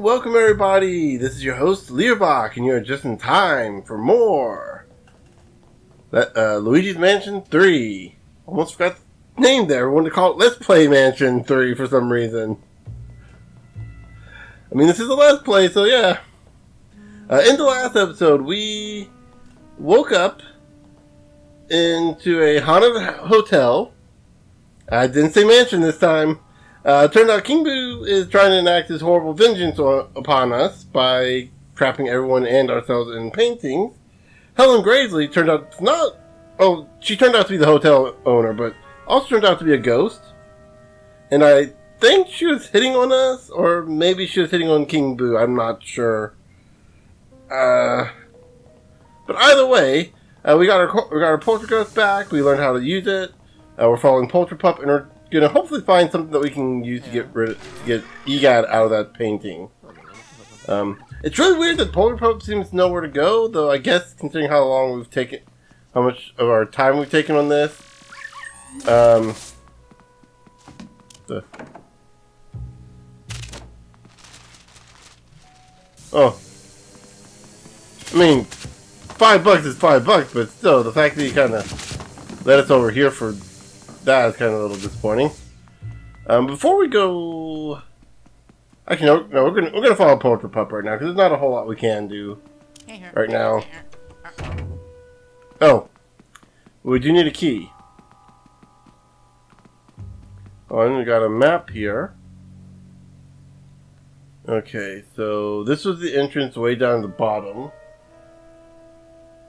Welcome everybody, this is your host Learbach, and you're just in time for more Luigi's Mansion 3. Almost forgot the name there. I wanted to call it Let's Play Mansion 3 for some reason. I mean, this is a Let's Play, so yeah. In the last episode, we woke up into a haunted hotel. I didn't say mansion this time. Turned out King Boo is trying to enact his horrible vengeance upon us by trapping everyone and ourselves in paintings. Helen Gravely turned out not... Oh, she turned out to be the hotel owner, but also turned out to be a ghost. And I think she was hitting on us, or maybe she was hitting on King Boo. I'm not sure. But either way, we got our poltergeist back. We learned how to use it. We're following Polterpup, and we're gonna hopefully find something that we can use to get Gadd out of that painting. It's really weird that Polterpup seems to know where to go, though I guess considering how long we've taken, how much of our time we've taken on this. I mean, $5 is $5, but still, the fact that you kind of let us over here for that is kind of a little disappointing. Before we go, actually no, we're gonna follow Polterpup right now because there's not a whole lot we can do right now. Oh, we do need a key. Oh, and we got a map here. Okay, so this was the entrance way down at the bottom.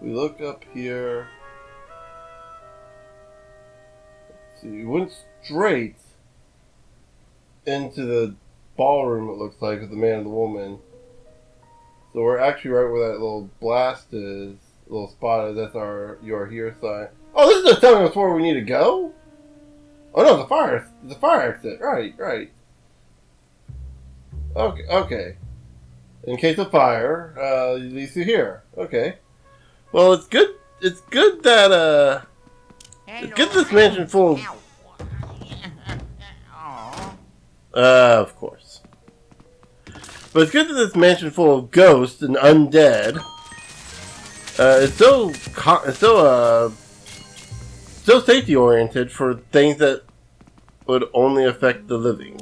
We look up here. We went straight into the ballroom, it looks like, with the man and the woman. So we're actually right where that little blast is, little spot is. That's our "You Are Here" sign. Oh, this is just telling us where we need to go? Oh no, the fire exit. Right. Okay. In case of fire, it leads you here. Okay. Well, it's good that, get this mansion full of course. But it's good that this mansion full of ghosts and undead is so safety oriented for things that would only affect the living.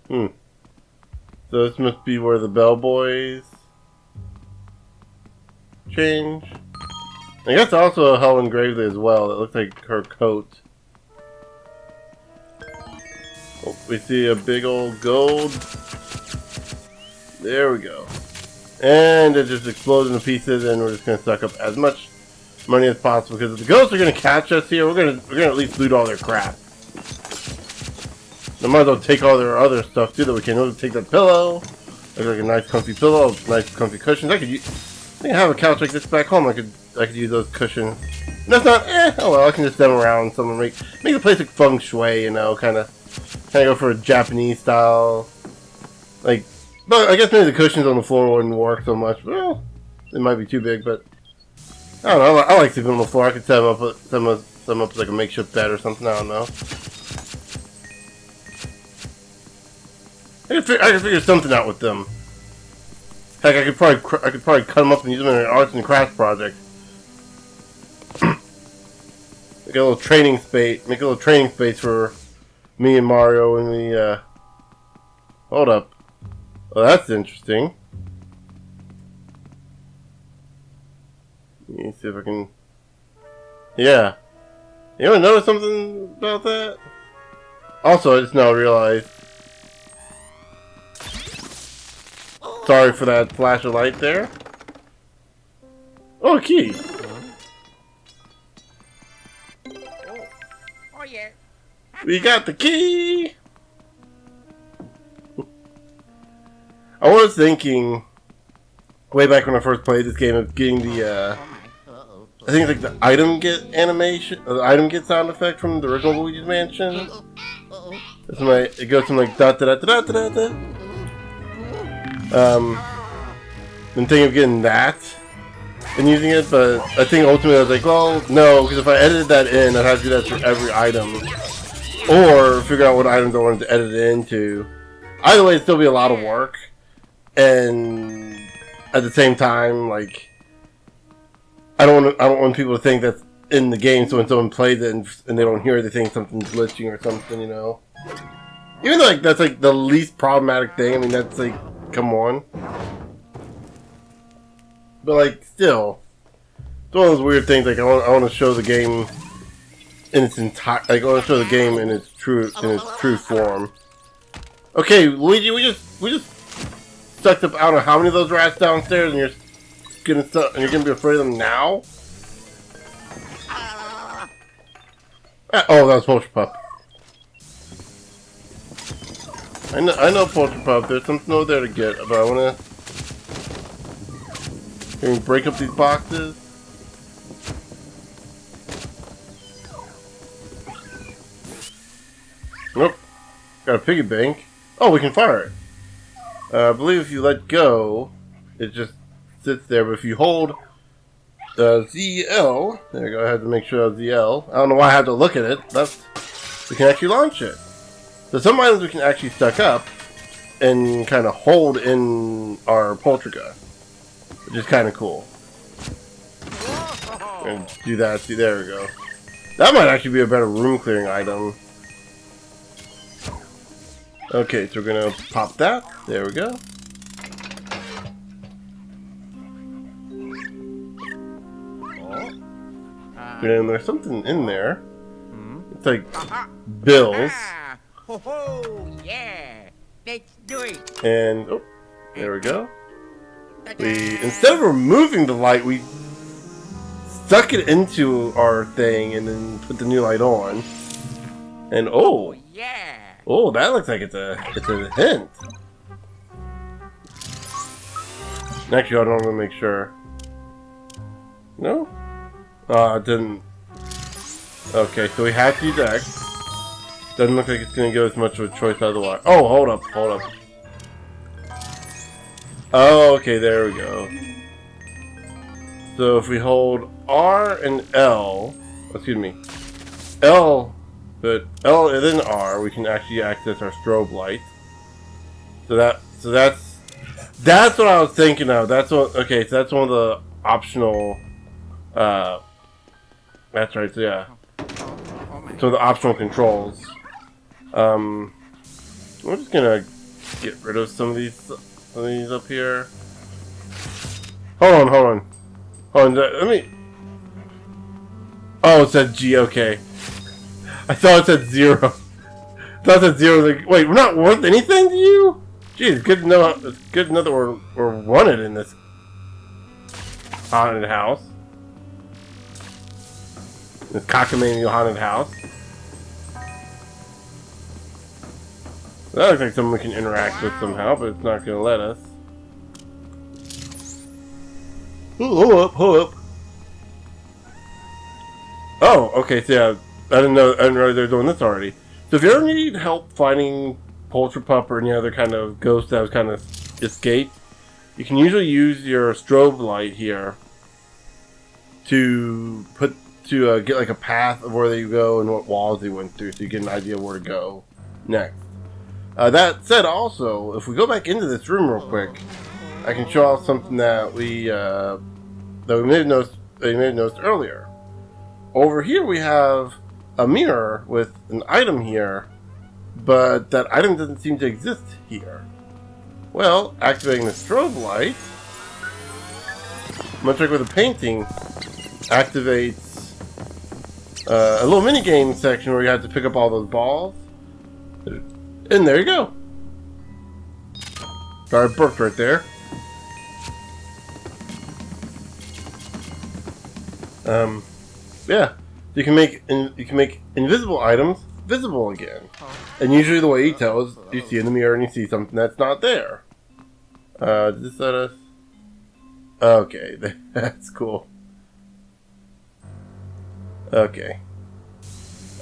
So this must be where the bellboys change. I guess also Helen Gravely as well. It looks like her coat. Oh, we see a big old gold. There we go. And it just explodes into pieces, and we're just gonna suck up as much money as possible because if the ghosts are gonna catch us here, we're gonna at least loot all their crap. They might as well take all their other stuff too that we can. We'll take that pillow. Looks like a nice comfy pillow, nice comfy cushions. I can have a couch like this back home. I could use those cushions. And that's not. Oh well, I can just set them around. Someone make the place like feng shui, you know, kind of go for a Japanese style. Like, but I guess maybe the cushions on the floor wouldn't work so much. Well, they might be too big, but I don't know. I like sleeping on the floor. I could set them up as like a makeshift bed or something. I don't know. I could figure something out with them. Heck, I could probably cut them up and use them in an arts and crafts project. Make a little training space for me and Mario when we hold up. Well, that's interesting. Let me see if I can. Yeah. You ever notice something about that? Also, I just now realized. Sorry for that flash of light there. Oh, a key. Oh yeah. We got the key. I was thinking way back when I first played this game of getting the I think it's like the item get animation, or the item get sound effect from the original Luigi's Mansion. It goes from like da da da da da da da. Been thinking of getting that and using it, but I think ultimately I was like, well, no, because if I edited that in, I'd have to do that for every item. or figure out what items I wanted to edit it into. Either way, it'd still be a lot of work, and at the same time, like, I don't want people to think that's in the game, so when someone plays it and they don't hear it, they think something's glitching or something, you know. Even though, like, that's like the least problematic thing. I mean, that's like, come on. But like, still, it's one of those weird things. Like, I want to show the game in its entire. Like, I want to show the game in its true form. Okay, Luigi, we just sucked up. I don't know how many of those rats downstairs, and you're gonna be afraid of them now. Oh, that was Poultry Pup. I know Poultry Pup. There's something over there to get, but I wanna. Can we break up these boxes? Nope. Got a piggy bank. Oh, we can fire it. I believe if you let go, it just sits there. But if you hold ZL, there you go. I had to make sure that was ZL. I don't know why I had to look at it. We can actually launch it. So some items we can actually stack up and kind of hold in our Poltergeist, which is kind of cool. And do that. See, there we go. That might actually be a better room clearing item. Okay, so we're gonna pop that. There we go. And there's something in there. It's like bills. Oh, yeah. Let's do it. And oh, there we go. Instead of removing the light, we stuck it into our thing and then put the new light on. And oh, yeah. Oh, that looks like it's a hint. Actually, I don't want to make sure. No? It didn't. Okay, so we have to use X. Doesn't look like it's going to give us much of a choice otherwise. Oh, hold up. Oh, okay, there we go. So if we hold R and L, excuse me, L, but L and then R, we can actually access our strobe light. So that's what I was thinking of. That's what. Okay, so that's one of the optional. That's right. So yeah. So the optional controls. We're just gonna get rid of some of these up here. Hold on. Let me. Oh, it said G. Okay. I thought it said 0. I thought it said 0. Like, wait, we're not worth anything to you? Jeez, good to know. It's good to know that we're wanted in this haunted house. This cockamamie haunted house. That looks like something we can interact with somehow, but it's not going to let us. Hold up. Oh, okay, so yeah, I didn't realize they were doing this already. So if you ever need help finding Poultry Pup or any other kind of ghost that was kind of escaped, you can usually use your strobe light here to get like a path of where they go and what walls they went through, so you get an idea of where to go next. That said, also, if we go back into this room real quick, I can show off something that we may have noticed earlier. Over here we have a mirror with an item here, but that item doesn't seem to exist here. Well, activating the strobe light, much like with a painting, activates a little mini game section where you have to pick up all those balls. And there you go. Sorry, I burped right there. Yeah, you can make invisible items visible again. And usually the way you tell is you see in the mirror and you see something that's not there. Does this let us? Okay, that's cool. Okay.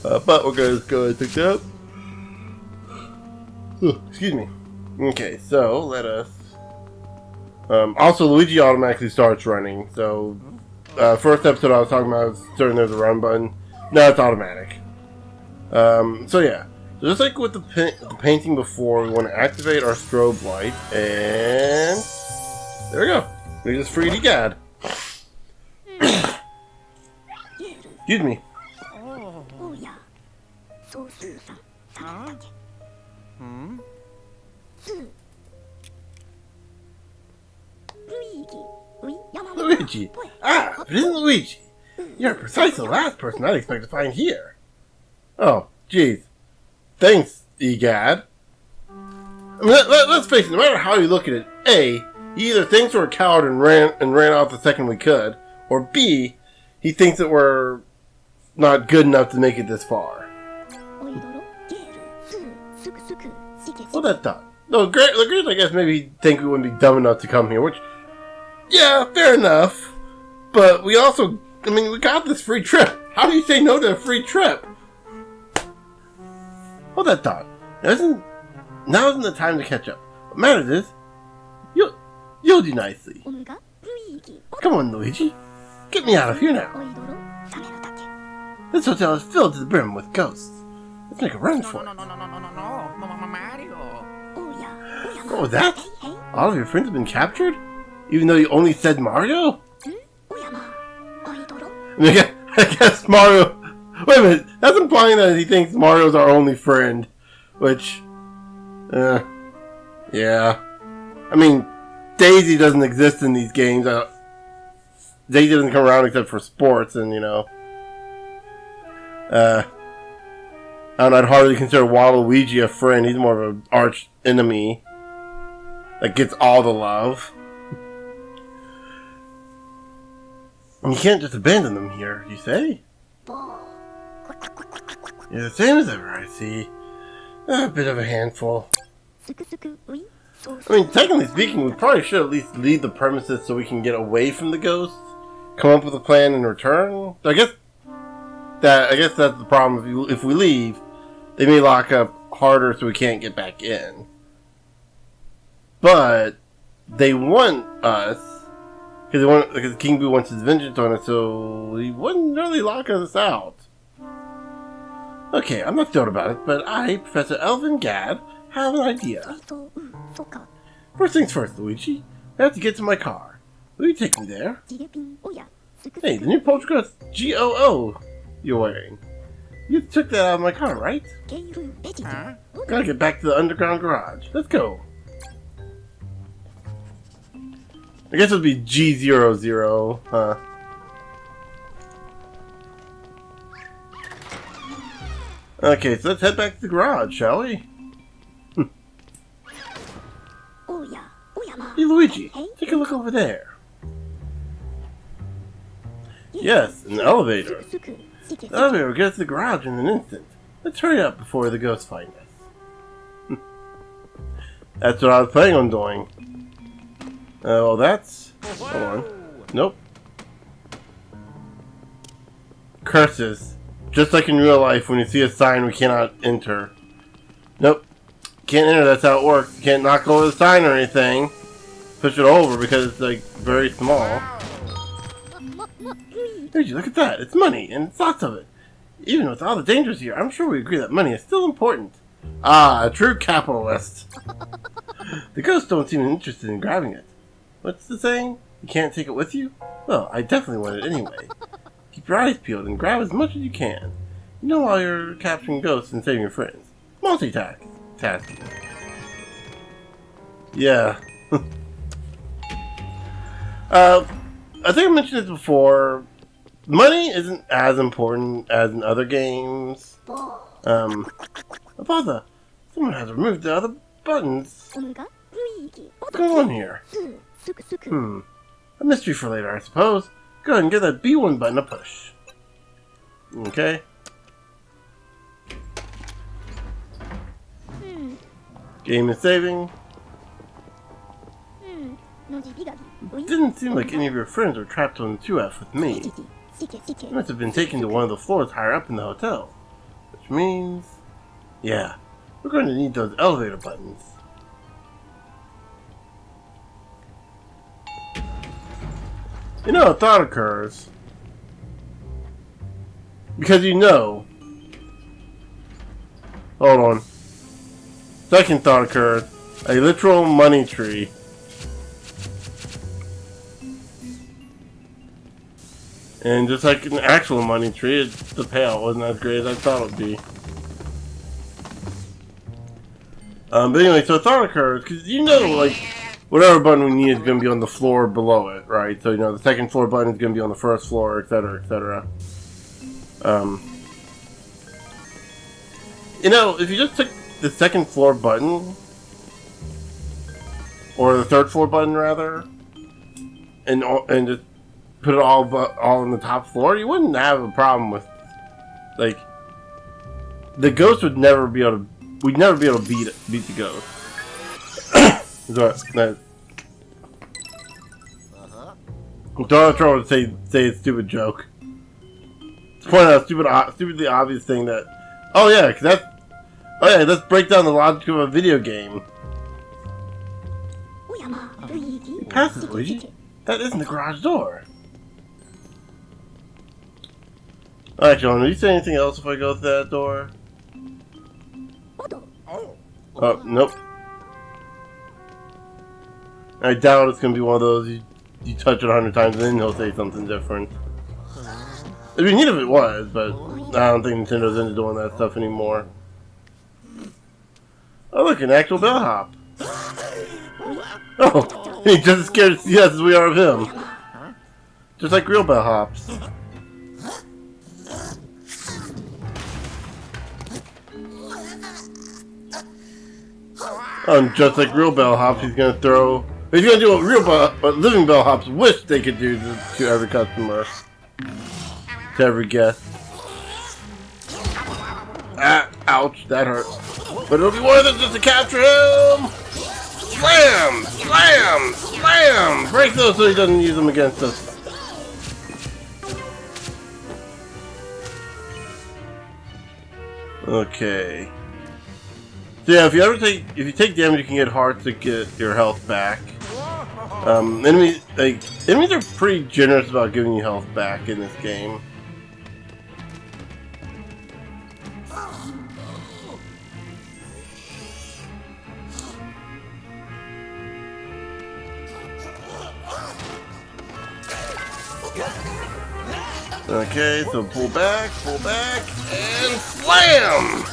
But we're gonna go ahead and pick that up. Excuse me. Okay, so let us. Also, Luigi automatically starts running. So, first episode I was talking about was certain there's a run button. No, it's automatic. So yeah. So just like with the painting before, we want to activate our strobe light, and there we go. We just freed Gadd. Excuse me. Oh. Huh? Hmm? Luigi! Ah, but isn't Luigi? You're precisely the last person I'd expect to find here. Oh, jeez. Thanks, Gadd. I mean, let's face it, no matter how you look at it, A, he either thinks we're a coward and ran off the second we could, or B, he thinks that we're not good enough to make it this far. Well, that thought. No, Grizz, I guess maybe he'd think we wouldn't be dumb enough to come here, which, yeah, fair enough. But we also, I mean, we got this free trip. How do you say no to a free trip? Hold that thought. Now isn't the time to catch up. What matters is, you'll do nicely. Come on, Luigi. Get me out of here now. This hotel is filled to the brim with ghosts. Let's make a run for it. No, Mario. What was that? All of your friends have been captured? Even though you only said Mario? I guess Mario... Wait a minute, that's implying that he thinks Mario's our only friend. Which... yeah. I mean, Daisy doesn't exist in these games. Daisy doesn't come around except for sports, and, you know... and I'd hardly consider Waluigi a friend. He's more of an arch enemy that gets all the love. And you can't just abandon them here, you say? You're the same as ever, I see. A bit of a handful. I mean, technically speaking, we probably should at least leave the premises so we can get away from the ghosts. Come up with a plan and return. I guess that's the problem. If we leave, they may lock up harder so we can't get back in. But they want us because King Boo wants his vengeance on us, so he wouldn't really lock us out. Okay, I'm not thrilled about it, but I, Professor Elvin Gadd, have an idea. First things first, Luigi. I have to get to my car. Will you take me there? Hey, the new Poltergeist GOO you're wearing. You took that out of my car, right? Huh? Gotta get back to the underground garage. Let's go. I guess it would be G00, huh? Okay, so let's head back to the garage, shall we? Hey, Luigi, take a look over there. Yes, an elevator. The elevator will get us to the garage in an instant. Let's hurry up before the ghosts find us. That's what I was planning on doing. Well, that's... Hold on. Nope. Curses. Just like in real life, when you see a sign we cannot enter. Nope. Can't enter, that's how it works. You can't knock over the sign or anything. Push it over because it's, like, very small. Luigi, look at that. It's money, and it's lots of it. Even with all the dangers here, I'm sure we agree that money is still important. Ah, a true capitalist. The ghosts don't seem interested in grabbing it. What's the saying? You can't take it with you? Well, I definitely want it anyway. Keep your eyes peeled and grab as much as you can. You know, while you're capturing ghosts and saving your friends. Multitasking. Yeah. I think I mentioned this before. Money isn't as important as in other games. Father, someone has removed the other buttons. What's going on here? A mystery for later, I suppose. Go ahead and give that B1 button a push. Okay. Game is saving. It didn't seem like any of your friends were trapped on 2F with me. You must have been taken to one of the floors higher up in the hotel. Which means... yeah, we're going to need those elevator buttons. You know, a thought occurs. Because you know, Hold on. Second thought occurred. A literal money tree. And just like an actual money tree, the payout wasn't as great as I thought it would be. But anyway, so a thought occurs, because you know, like, whatever button we need is going to be on the floor below it, right? So, you know, the second floor button is going to be on the first floor, etc., etc. You know, if you just took the second floor button, or the third floor button, rather, and just put it all on the top floor, you wouldn't have a problem with, like, the ghost would never be able to, we'd never be able to beat the ghost. Don't try to say a stupid joke. To point out a stupidly obvious thing that, oh yeah, let's break down the logic of a video game. Passes, Luigi. That isn't the garage door. Alright, John, will you say anything else if I go through that door? Oh, nope. I doubt it's gonna be one of those you touch it 100 times and then he'll say something different. It'd be neat if it was, but I don't think Nintendo's into doing that stuff anymore. Oh look, an actual bellhop. Oh, he's just as scared to see us as we are of him. Just like real bellhops. And just like real bellhops, he's gonna do what living bellhops wish they could do to every customer, to every guest. Ah, ouch, that hurt. But it'll be worth it just to capture him. Slam, slam, slam. Break those so he doesn't use them against us. Okay. So yeah, if you take damage, you can get hearts to get your health back. Enemies are pretty generous about giving you health back in this game. Okay, so pull back, and slam!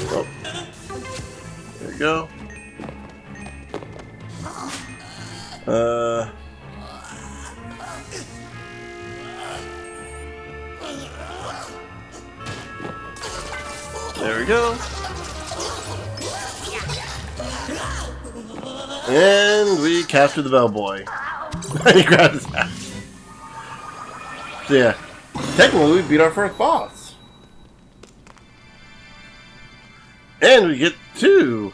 Oh. There we go. There we go. And we capture the bellboy. And he grabs his hat. So yeah, technically we beat our first boss. And we get 2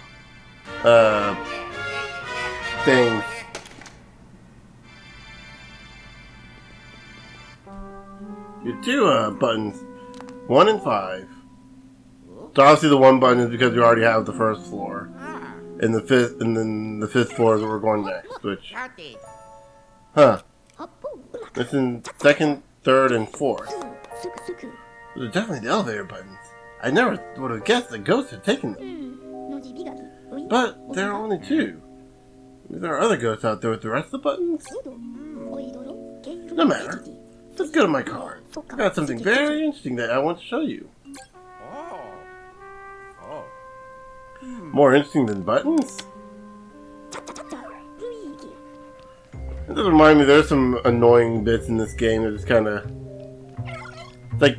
things. Get 2 buttons. 1 and 5. So obviously the 1 button is because we already have the first floor. And the 5th, and then the 5th floor is where we're going next, which... Huh. It's in 2nd, 3rd, and 4th. Those are definitely the elevator buttons. I never would have guessed the ghosts had taken them. But there are only 2. Maybe there are other ghosts out there with the rest of the buttons? No matter. Let's go to my car. I got something very interesting that I want to show you. More interesting than buttons? It does remind me there's some annoying bits in this game that just kind of... like...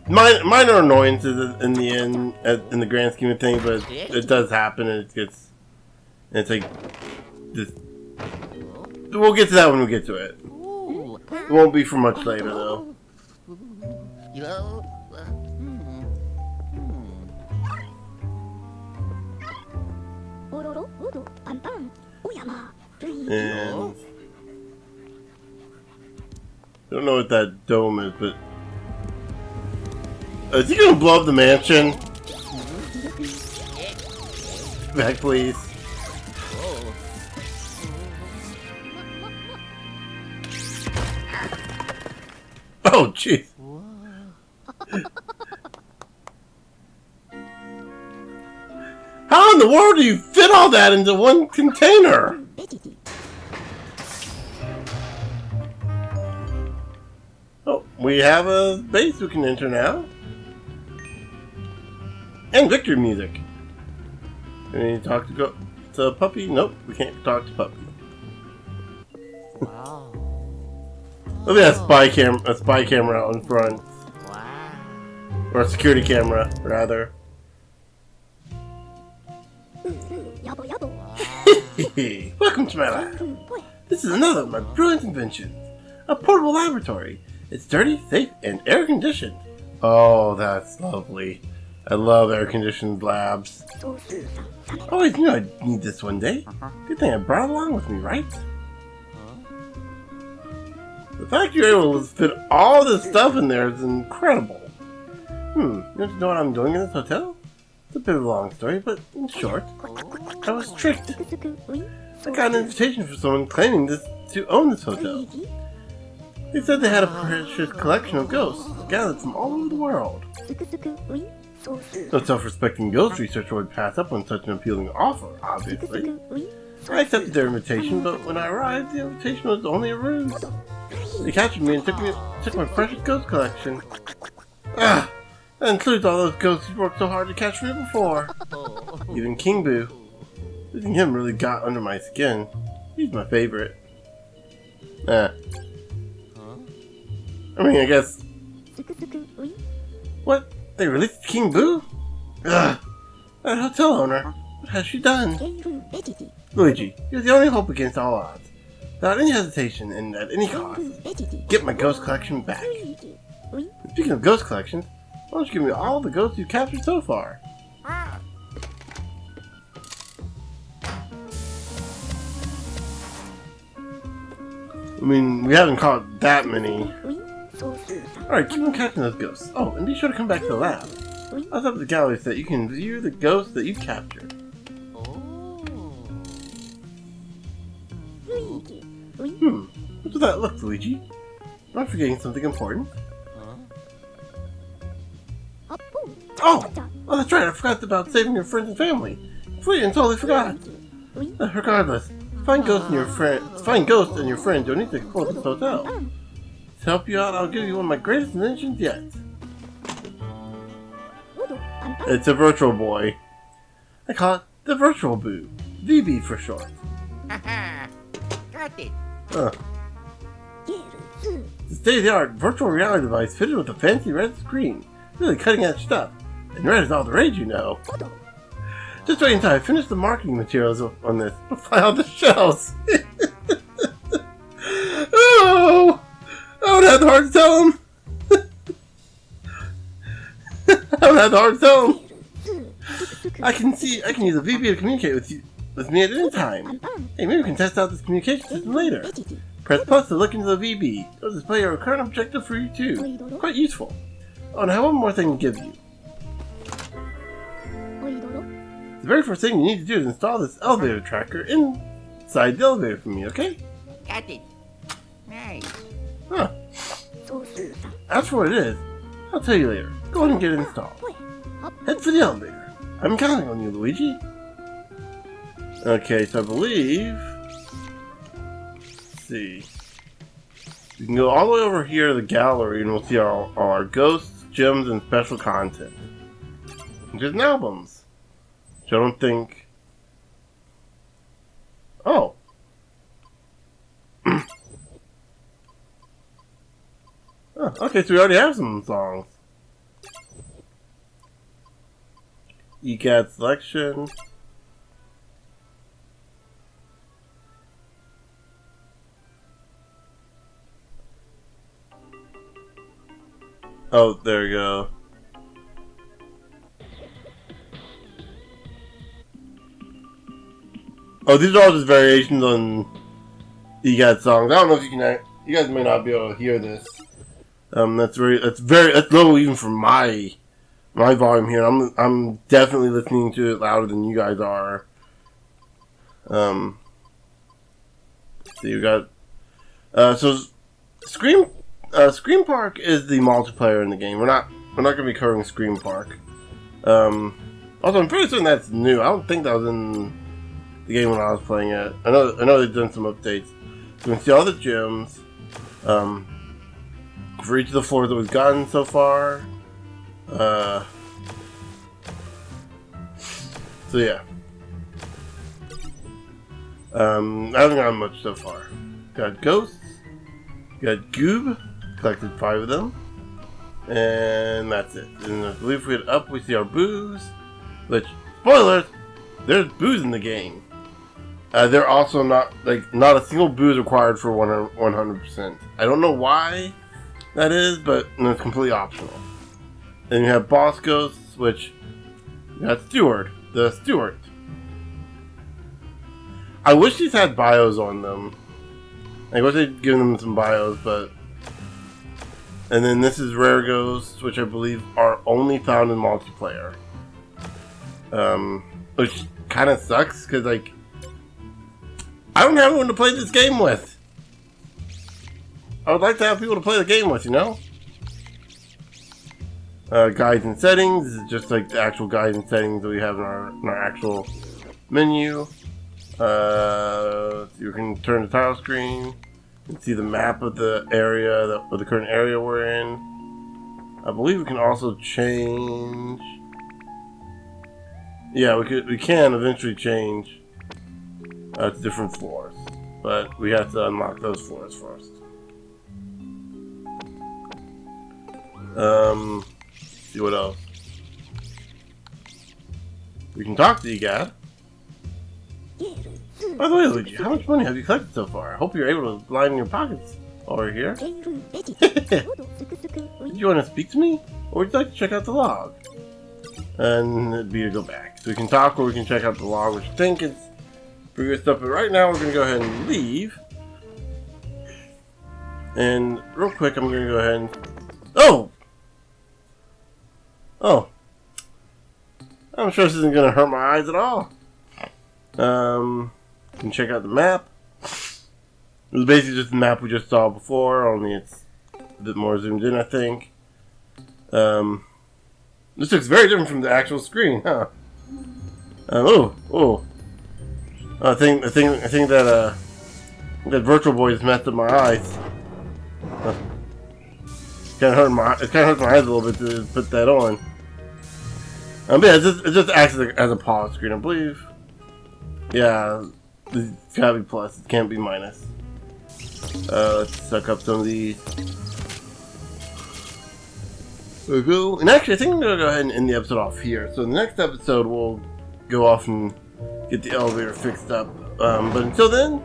minor annoyances in the end, in the grand scheme of things, but it does happen and it gets... and it's like... just... we'll get to that when we get to it. It won't be for much later though. And I don't know what that dome is, but is he gonna blow up the mansion? Back, please. Oh, jeez. the world do you fit all that into one container? Oh, we have a base we can enter now. And victory music. We need to talk to Puppy? Nope, we can't talk to Puppy. Wow. Look at that spy camera out in front. Wow. Or a security camera, rather. Welcome to my lab. This is another of my brilliant inventions. A portable laboratory. It's dirty, safe, and air-conditioned. Oh, that's lovely. I love air-conditioned labs. I always knew I'd need this one day. Good thing I brought it along with me, right? The fact you're able to fit all this stuff in there is incredible. You want to know what I'm doing in this hotel? It's a bit of a long story, but in short, I was tricked. I got an invitation from someone claiming to own this hotel. They said they had a precious collection of ghosts gathered from all over the world. No self-respecting ghost researcher would pass up on such an appealing offer, obviously. I accepted their invitation, but when I arrived, the invitation was only a ruse. They captured me and took my precious ghost collection. That includes all those ghosts who worked so hard to catch me before. Even King Boo. Losing him really got under my skin. He's my favorite. I mean, I guess... What? They released King Boo? Ugh! That hotel owner. What has she done? Luigi, you're the only hope against all odds. Without any hesitation and at any cost, get my ghost collection back. Speaking of ghost collections, why don't you give me all the ghosts you've captured so far? I mean, we haven't caught that many. Alright, keep on catching those ghosts. Oh, and be sure to come back to the lab. I'll set up the gallery so that you can view the ghosts that you've captured. What's with that look, Luigi? Am I forgetting something important? Oh! Oh, that's right, I forgot about saving your friends and family. Completely and totally forgot. Regardless, find ghosts and your friends you'll need to explore this hotel. To help you out, I'll give you one of my greatest inventions yet. It's a virtual boy. I call it the Virtual Boo. VB for short. Got it. The state-of-the-art virtual reality device fitted with a fancy red screen. Really cutting-edge stuff. And red is all the rage, you know. Just wait until I finish the marketing materials on this. I'll fly off the shelves. Oh! I would have the heart to tell him. I would have the heart to tell him. I can use a VB to communicate with me at any time. Hey, maybe we can test out this communication system later. Press plus to look into the VB. It'll display your current objective for you too. Quite useful. Oh, and I have one more thing to give you. The very first thing you need to do is install this elevator tracker inside the elevator for me, okay? Got it. Nice. Huh. As for what it is, I'll tell you later. Go ahead and get it installed. Head for the elevator. I'm counting on you, Luigi. Okay, so I believe... Let's see. We can go all the way over here to the gallery and we'll see all our ghosts, gems, and special content. Just albums. Which I don't think... Oh. Oh, okay, so we already have some songs. Gadd selection. Oh, there we go. Oh, these are all just variations on Gadd songs. I don't know if you guys may not be able to hear this. That's low even for my volume here. I'm definitely listening to it louder than you guys are. See, we got so Scream Park is the multiplayer in the game. We're not gonna be covering Scream Park. Also, I'm pretty certain that's new. I don't think that was in the game when I was playing it. I know they've done some updates. You can see all the gems for each of the floors that we've gotten so far. So yeah. I haven't gotten much so far. Got ghosts. Got goob. Collected 5 of them. And that's it. And I believe if we hit up, we see our booze. Which, spoilers, there's booze in the game. They're also not a single booze required for 100%. I don't know why that is, but it's completely optional. Then you have boss ghosts, which you got the steward. I wish these had bios on them. I wish they'd given them some bios, but. And then this is rare ghosts, which I believe are only found in multiplayer. Which kind of sucks because I don't have anyone to play this game with. I would like to have people to play the game with, you know? Guides and settings. This is just like the actual guides and settings that we have in our actual menu. You can turn the title screen and see the map of the area, of the current area we're in. I believe we can also change. Yeah, we can eventually change to different floors, but we have to unlock those floors first. See what else. We can talk to you, Gadd. By the way, Luigi, how much money have you collected so far? I hope you're able to line your pockets over here. Did you want to speak to me? Or would you like to check out the log? And it'd be to go back. So we can talk or we can check out the log, which I think is pretty good stuff. But right now we're going to go ahead and leave. And real quick, I'm going to go ahead and... Oh! I'm sure this isn't going to hurt my eyes at all. You can check out the map. It was basically just the map we just saw before, only it's a bit more zoomed in, I think. This looks very different from the actual screen, huh? I think that that Virtual Boy just messed up my eyes. It kind of hurts my eyes a little bit to put that on. But yeah, it just acts as a pause screen, I believe. Yeah, it's gotta be plus. It can't be minus. Let's suck up some of these. There we go. And actually, I think I'm gonna go ahead and end the episode off here. So the next episode, we'll go off and get the elevator fixed up. But until then,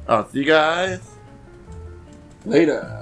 I'll see you guys later.